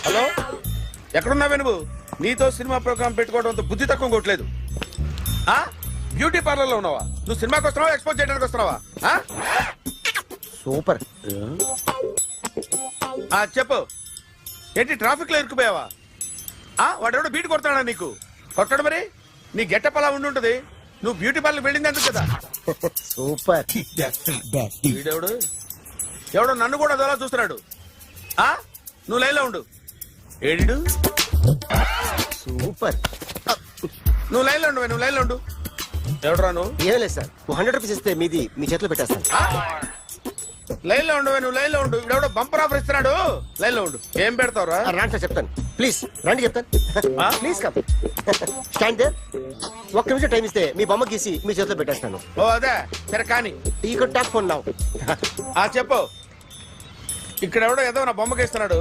Hello, ఎక్కడున్నావే నువ్వు? నీతో cinema programme పెట్టుకోవడంతో బుద్ధి తక్కువ కొట్టలేదు. బ్యూటీ పార్లర్ లో ఉన్నావా? నువ్వు సినిమాకి వస్తున్నావా, ఎక్స్పోజ్ చేయడానికి వస్తున్నావా? సూపర్. చెప్పు, ఏంటి ట్రాఫిక్ లో ఇరుక్కుపోయావా? వాడెవడో బీట్ కొడతాడా నీకు? కొట్టాడు మరి. నీ గెట్టప్ అలా ఉండుంటది. నువ్వు బ్యూటీ పార్లర్ వెళ్ళింది ఎందుకు కదా? సూపర్. వీడెవడు? ఎవడో నన్ను కూడా అదోలా చూస్తున్నాడు. నువ్వు లైన్లో ఉండు. ఏడిడు? సూపర్. నువ్వు లైన్లో ఉండు, నువ్వు లైన్లో ఉండు. ఎవడరా నువ్వు? ఏం లేదు సార్, 100 రూపీస్ ఇస్తే మీది మీ చేతిలో పెట్టేస్తాను. లైన్ లో ఉండు, నువ్వు లైన్ లో ఉండు. ఇవిడెవడో బంపర్ ఆఫర్ ఇస్తున్నాడు. లైన్ లో ఉండు. ఏం పెడతావురా? రాండి సార్, చెప్తాను. ప్లీజ్ రండి, చెప్తాను. Please come. Stand there. ఒక్క నిమిషం టైం ఇస్తే మీ బొమ్మ గీసి మీ చేతిలో పెట్టేస్తాను. ఓ అదే సరే కానీ. ఈ టాక్ ఫోన్ నౌ. చెప్పు. ఇక్కడ ఎవడో ఏదో నా బొమ్మకి ఇస్తున్నాడు.